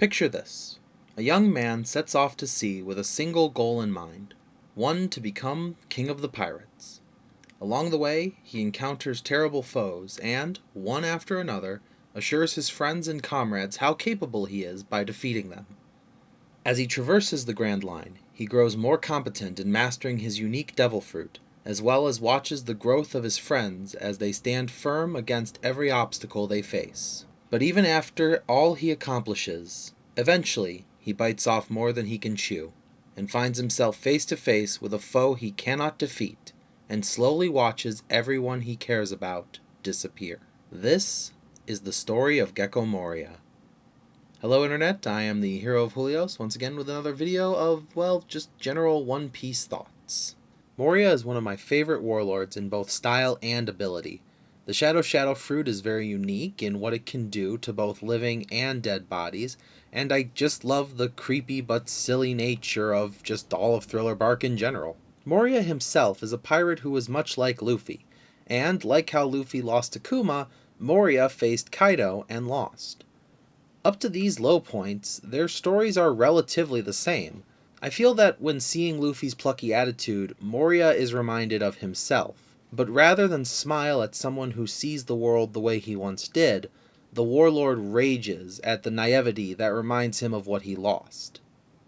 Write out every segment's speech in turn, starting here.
Picture this. A young man sets off to sea with a single goal in mind, one to become king of the pirates. Along the way, he encounters terrible foes and, one after another, assures his friends and comrades how capable he is by defeating them. As he traverses the Grand Line, he grows more competent in mastering his unique devil fruit, as well as watches the growth of his friends as they stand firm against every obstacle they face. But even after all he accomplishes, eventually he bites off more than he can chew, and finds himself face to face with a foe he cannot defeat, and slowly watches everyone he cares about disappear. This is the story of Gecko Moria. Hello Internet, I am the Hero of Julios, once again with another video of, well, just general One Piece thoughts. Moria is one of my favorite warlords in both style and ability. The Shadow fruit is very unique in what it can do to both living and dead bodies, and I just love the creepy but silly nature of just all of Thriller Bark in general. Moria himself is a pirate who is much like Luffy, and like how Luffy lost to Kuma, Moria faced Kaido and lost. Up to these low points, their stories are relatively the same. I feel that when seeing Luffy's plucky attitude, Moria is reminded of himself. But rather than smile at someone who sees the world the way he once did, the warlord rages at the naivety that reminds him of what he lost.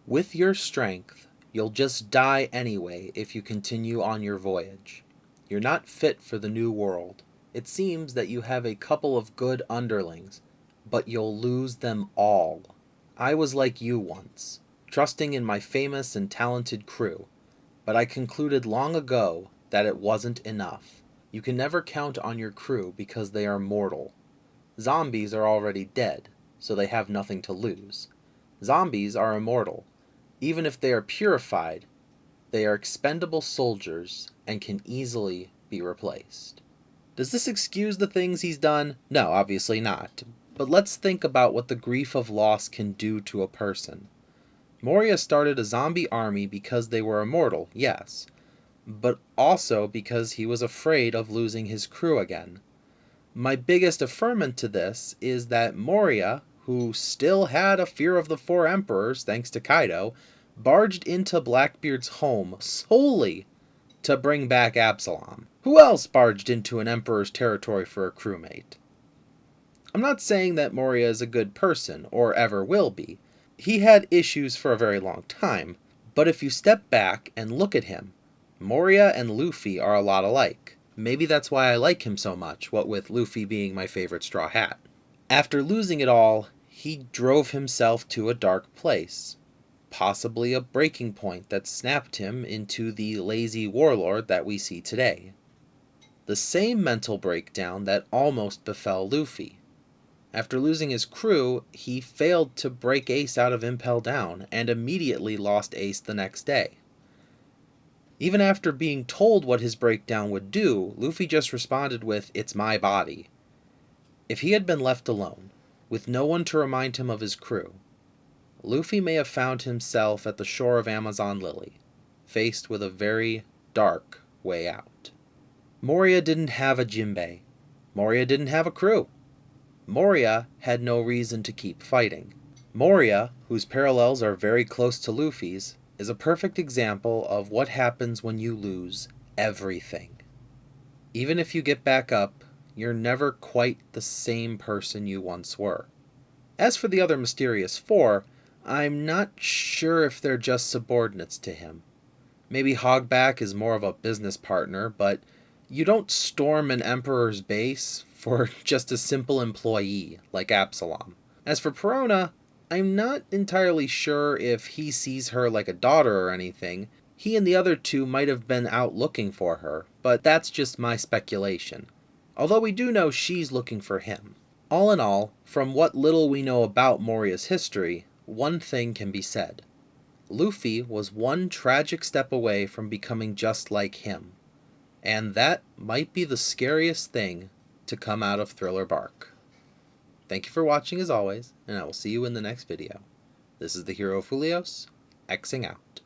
With your strength, you'll just die anyway if you continue on your voyage. You're not fit for the new world. It seems that you have a couple of good underlings, but you'll lose them all. I was like you once, trusting in my famous and talented crew, but I concluded long ago that it wasn't enough. You can never count on your crew because they are mortal. Zombies are already dead, so they have nothing to lose. Zombies are immortal. Even if they are purified, they are expendable soldiers and can easily be replaced. Does this excuse the things he's done? No, obviously not. But let's think about what the grief of loss can do to a person. Moria started a zombie army because they were immortal, yes, but also because he was afraid of losing his crew again. My biggest affirmant to this is that Moria, who still had a fear of the Four Emperors thanks to Kaido, barged into Blackbeard's home solely to bring back Absalom. Who else barged into an emperor's territory for a crewmate? I'm not saying that Moria is a good person, or ever will be. He had issues for a very long time, but if you step back and look at him, Moria and Luffy are a lot alike. Maybe that's why I like him so much, what with Luffy being my favorite Straw Hat. After losing it all, he drove himself to a dark place. Possibly a breaking point that snapped him into the lazy warlord that we see today. The same mental breakdown that almost befell Luffy. After losing his crew, he failed to break Ace out of Impel Down, and immediately lost Ace the next day. Even after being told what his breakdown would do, Luffy just responded with, "It's my body." If he had been left alone, with no one to remind him of his crew, Luffy may have found himself at the shore of Amazon Lily, faced with a very dark way out. Moria didn't have a Jinbei. Moria didn't have a crew. Moria had no reason to keep fighting. Moria, whose parallels are very close to Luffy's, is a perfect example of what happens when you lose everything. Even if you get back up, you're never quite the same person you once were. As for the other mysterious four, I'm not sure if they're just subordinates to him. Maybe Hogback is more of a business partner, but you don't storm an emperor's base for just a simple employee like Absalom. As for Perona, I'm not entirely sure if he sees her like a daughter or anything. He and the other two might have been out looking for her, but that's just my speculation. Although we do know she's looking for him. All in all, from what little we know about Moria's history, one thing can be said. Luffy was one tragic step away from becoming just like him. And that might be the scariest thing to come out of Thriller Bark. Thank you for watching as always, and I will see you in the next video. This is the Hero of Julios, Xing out.